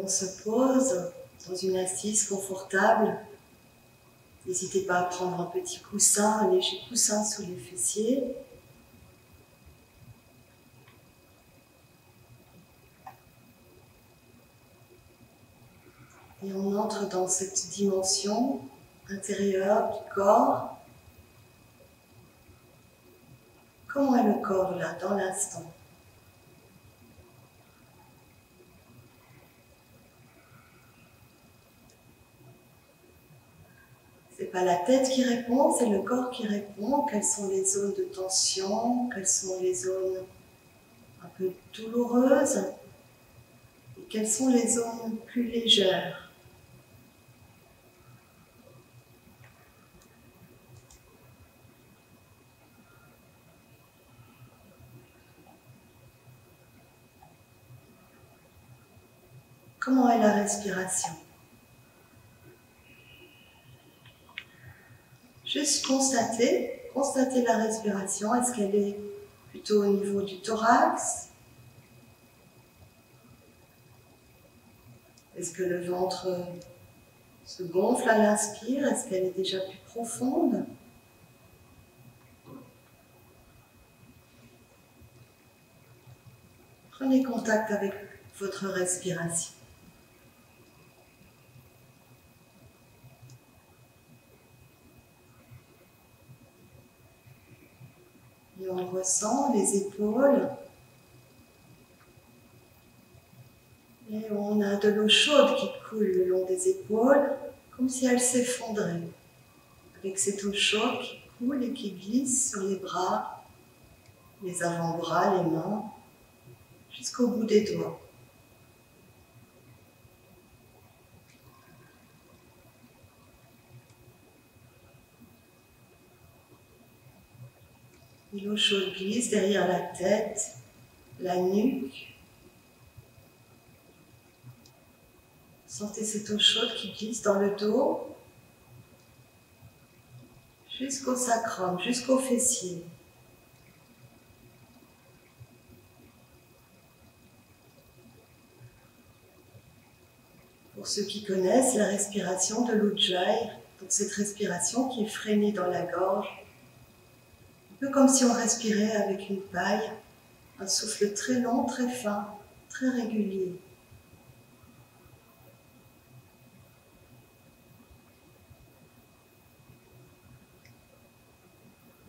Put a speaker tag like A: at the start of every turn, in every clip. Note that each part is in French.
A: on se pose dans une assise confortable. N'hésitez pas à prendre un petit coussin, un léger coussin sous les fessiers. Et on entre dans cette dimension intérieure du corps. Comment est le corps là, dans l'instant? C'est pas la tête qui répond, c'est le corps qui répond. Quelles sont les zones de tension? Quelles sont les zones un peu douloureuses? Et quelles sont les zones plus légères? Comment est la respiration? Juste constater la respiration. Est-ce qu'elle est plutôt au niveau du thorax? Est-ce que le ventre se gonfle à l'inspire? Est-ce qu'elle est déjà plus profonde? Prenez contact avec votre respiration. Et on ressent les épaules. Et on a de l'eau chaude qui coule le long des épaules, comme si elle s'effondrait. Avec cette eau chaude qui coule et qui glisse sur les bras, les avant-bras, les mains, jusqu'au bout des doigts. Et l'eau chaude glisse derrière la tête, la nuque. Sentez cette eau chaude qui glisse dans le dos, jusqu'au sacrum, jusqu'au fessier. Pour ceux qui connaissent la respiration de l'Ujjayi, donc cette respiration qui est freinée dans la gorge, un peu comme si on respirait avec une paille, un souffle très long, très fin, très régulier.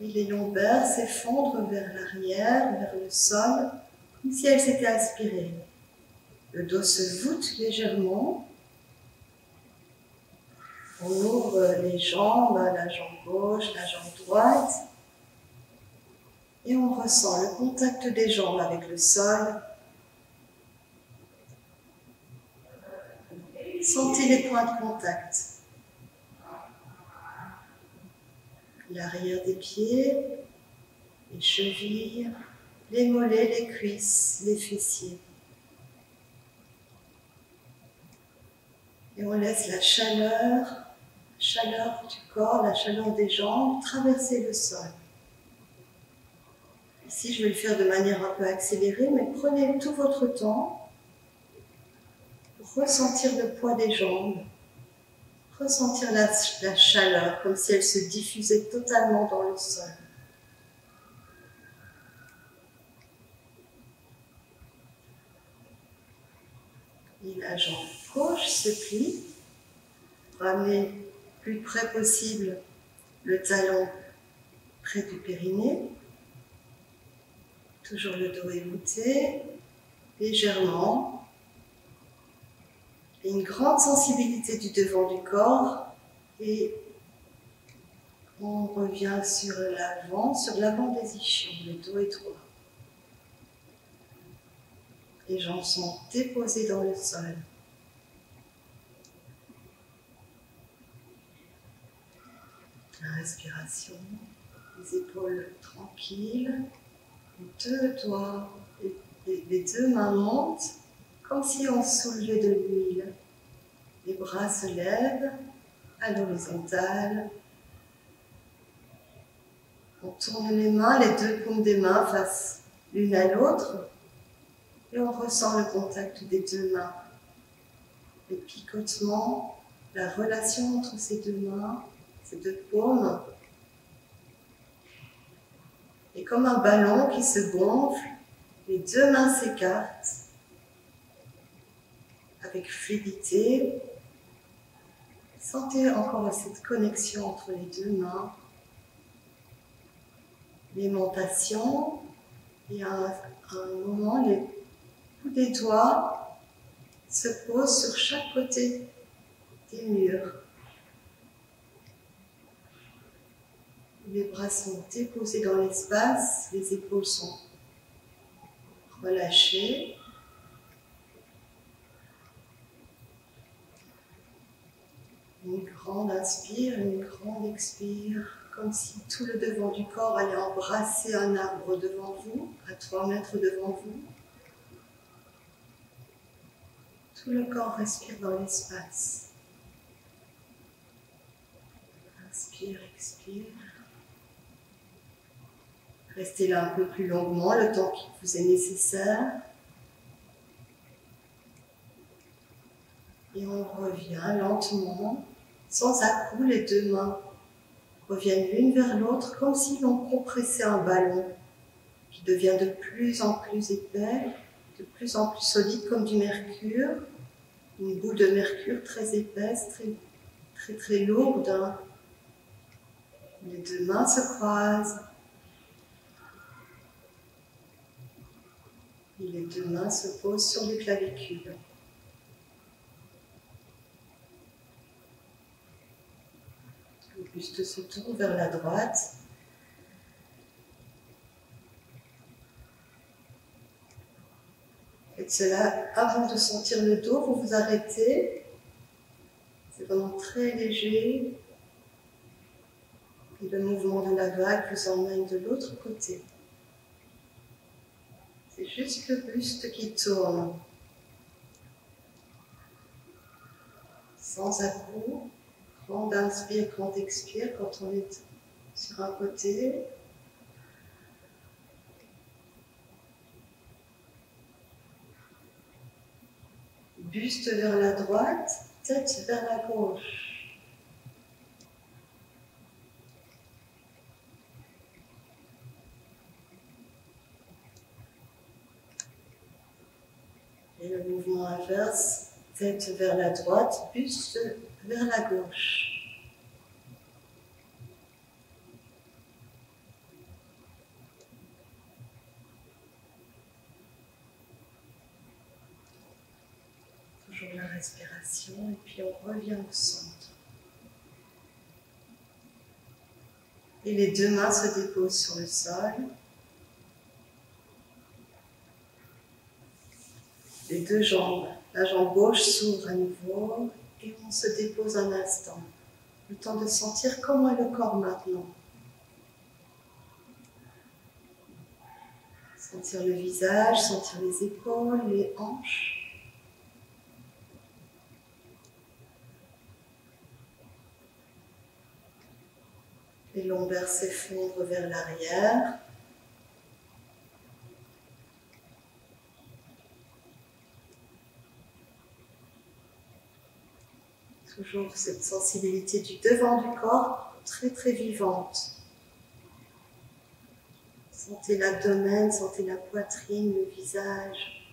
A: Et les lombaires s'effondrent vers l'arrière, vers le sol, comme si elles s'étaient aspirées. Le dos se voûte légèrement. On ouvre les jambes, la jambe gauche, la jambe droite. Et on ressent le contact des jambes avec le sol. Sentez les points de contact. L'arrière des pieds, les chevilles, les mollets, les cuisses, les fessiers. Et on laisse la chaleur du corps, la chaleur des jambes traverser le sol. Ici, je vais le faire de manière un peu accélérée, mais prenez tout votre temps pour ressentir le poids des jambes, ressentir la chaleur, comme si elle se diffusait totalement dans le sol. Et la jambe gauche se plie. Ramenez le plus près possible le talon près du périnée. Toujours le dos est voûté, légèrement. Et une grande sensibilité du devant du corps. Et on revient sur l'avant des ischions. Le dos est droit. Les jambes sont déposées dans le sol. La respiration, les épaules tranquilles, les deux mains montent comme si on soulevait de l'huile. Les bras se lèvent à l'horizontale. On tourne les mains, les deux paumes des mains face l'une à l'autre et on ressent le contact des deux mains les picotements, la relation entre ces deux mains, ces deux paumes. Et comme un ballon qui se gonfle, les deux mains s'écartent avec fluidité. Sentez encore cette connexion entre les deux mains, l'aimantation, et à un moment, les bouts des doigts se posent sur chaque côté des murs. Les bras sont déposés dans l'espace, les épaules sont relâchées. Une grande inspire, une grande expire, comme si tout le devant du corps allait embrasser un arbre devant vous, à 3 mètres devant vous. Tout le corps respire dans l'espace. Inspire, expire. Restez là un peu plus longuement, le temps qui vous est nécessaire. Et on revient lentement, sans à-coups, les deux mains reviennent l'une vers l'autre, comme si l'on compressait un ballon qui devient de plus en plus épais, de plus en plus solide, comme du mercure, une boule de mercure très épaisse, très lourde. Les deux mains se croisent. Et les deux mains se posent sur les clavicules. Le buste se tourne vers la droite. Faites cela avant de sentir le dos, vous vous arrêtez. C'est vraiment très léger. Et le mouvement de la vague vous emmène de l'autre côté. C'est juste le buste qui tourne. Sans à-coups. Grande inspire, grande expire quand on est sur un côté. Buste vers la droite, tête vers la gauche. Et le mouvement inverse, tête vers la droite, buste vers la gauche. Toujours la respiration et puis on revient au centre. Et les deux mains se déposent sur le sol. Les deux jambes, la jambe gauche s'ouvre à nouveau et on se dépose un instant. Le temps de sentir comment est le corps maintenant. Sentir le visage, sentir les épaules, les hanches. Les lombaires s'effondrent vers l'arrière. Toujours cette sensibilité du devant du corps, très vivante. Sentez l'abdomen, sentez la poitrine, le visage.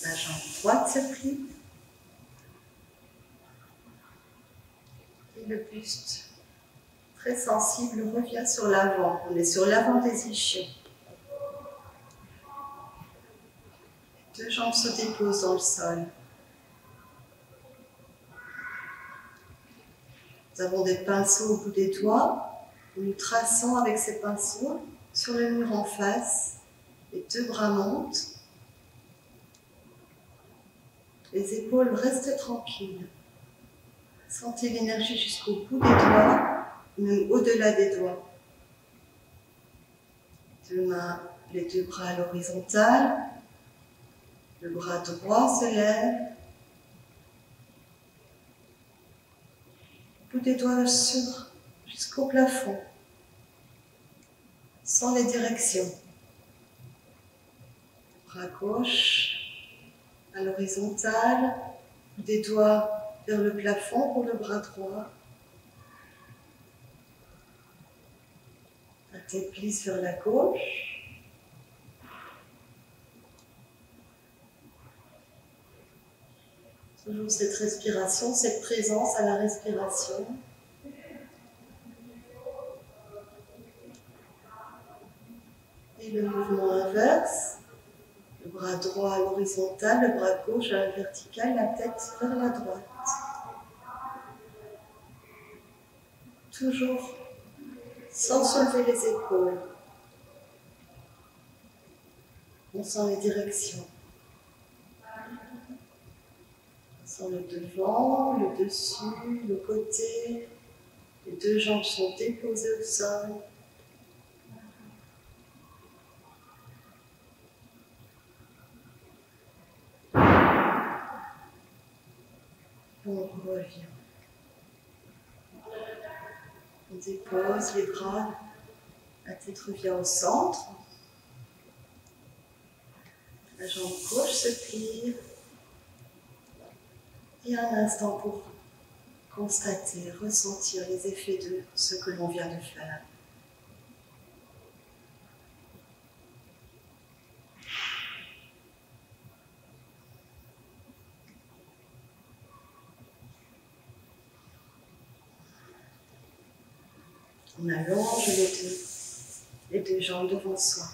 A: La jambe droite se plie. Et le buste, très sensible, revient sur l'avant. On est sur l'avant des ischions. Deux jambes se déposent dans le sol. Nous avons des pinceaux au bout des doigts. Nous traçons avec ces pinceaux sur le mur en face. Les deux bras montent. Les épaules restent tranquilles. Sentez l'énergie jusqu'au bout des doigts, même au-delà des doigts. Deux mains, les deux bras à l'horizontale. Le bras droit se lève. Le bout des doigts s'ouvre jusqu'au plafond. sans les directions. Bras gauche à l'horizontale, des doigts vers le plafond pour le bras droit. La tête glisse vers la gauche. Toujours cette respiration, cette présence à la respiration. Et le mouvement inverse. Le bras droit à l'horizontale, le bras gauche à la verticale, la tête vers la droite. Toujours sans soulever les épaules. On sent les directions. On sent le devant, le dessus, le côté. Les deux jambes sont déposées au sol. On revient. On dépose les bras, la tête revient au centre. La jambe gauche se plie. Et un instant pour constater, ressentir les effets de ce que l'on vient de faire. On allonge les deux jambes devant soi.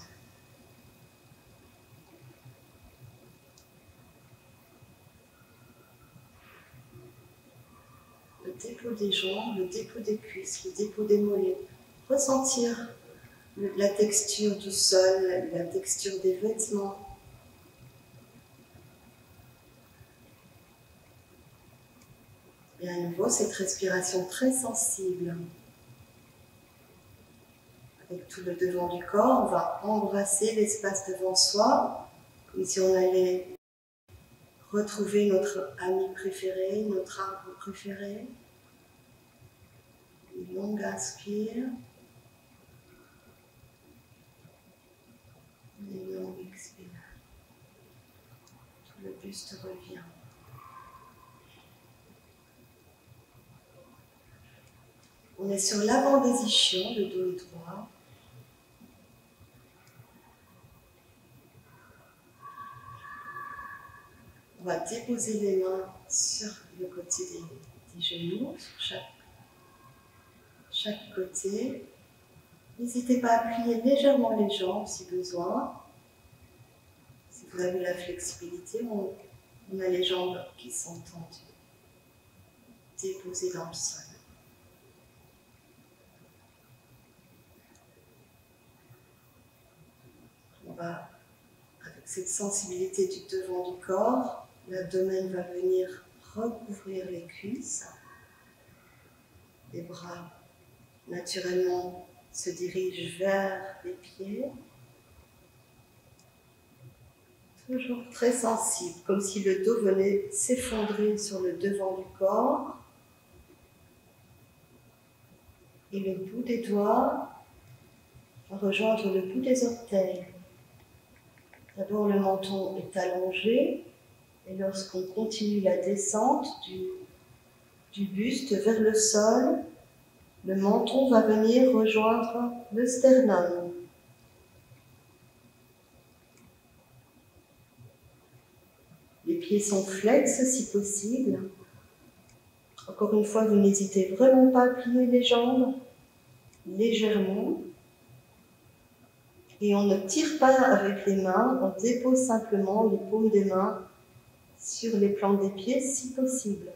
A: Le dépôt des jambes, le dépôt des cuisses, le dépôt des mollets. Ressentir la texture du sol, la texture des vêtements. Et à nouveau, cette respiration très sensible. Avec tout le devant du corps, on va embrasser l'espace devant soi, comme si on allait retrouver notre ami préféré, notre arbre préféré. Une longue inspire. Une longue expire. Tout le buste revient. On est sur l'avant des ischions, le dos est droit. On va déposer les mains sur le côté des genoux, sur chaque côté. N'hésitez pas à plier légèrement les jambes si besoin. Si vous avez la flexibilité, on a les jambes qui sont tendues, déposées dans le sol. On va, avec cette sensibilité du devant du corps, l'abdomen va venir recouvrir les cuisses. Les bras, naturellement, se dirigent vers les pieds. Toujours très sensible, comme si le dos venait s'effondrer sur le devant du corps. Et le bout des doigts va rejoindre le bout des orteils. D'abord, le menton est allongé, et lorsqu'on continue la descente du buste vers le sol, le menton va venir rejoindre le sternum. Les pieds sont flex si possible. Encore une fois, vous n'hésitez vraiment pas à plier les jambes légèrement. Et on ne tire pas avec les mains, on dépose simplement les paumes des mains sur les plantes des pieds si possible.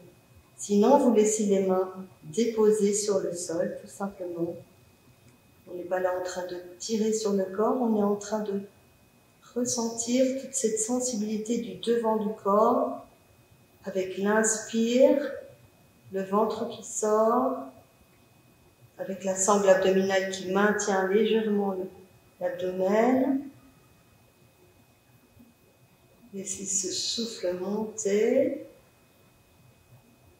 A: Sinon, vous laissez les mains déposées sur le sol, tout simplement. On n'est pas là en train de tirer sur le corps, on est en train de ressentir toute cette sensibilité du devant du corps, avec l'inspire, le ventre qui sort, avec la sangle abdominale qui maintient légèrement l'abdomen. Laissez ce souffle monter.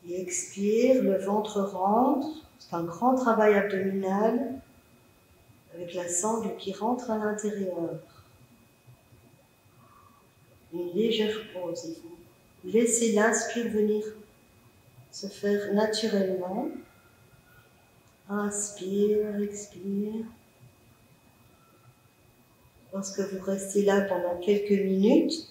A: Et expire, le ventre rentre. C'est un grand travail abdominal. avec la sangle qui rentre à l'intérieur. Une légère pause, et vous laissez l'inspire venir se faire naturellement. Inspire, expire. Lorsque vous restez là pendant quelques minutes,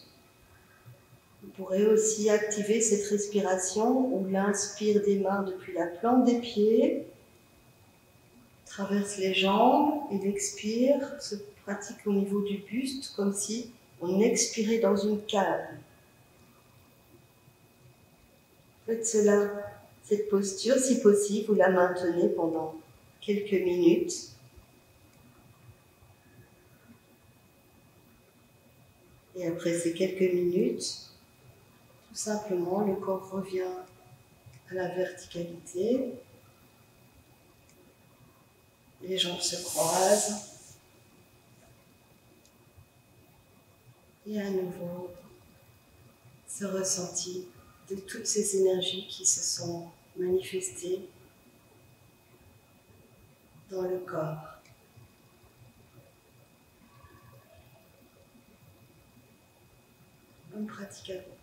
A: vous pourrez aussi activer cette respiration où l'inspire démarre depuis la plante des pieds, traverse les jambes et l'expire se pratique au niveau du buste comme si on expirait dans une cave. Faites cela, cette posture, si possible, vous la maintenez pendant quelques minutes. Et après ces quelques minutes, tout simplement, le corps revient à la verticalité. Les jambes se croisent. Et à nouveau, ce ressenti de toutes ces énergies qui se sont manifestées dans le corps. Bonne pratique à vous.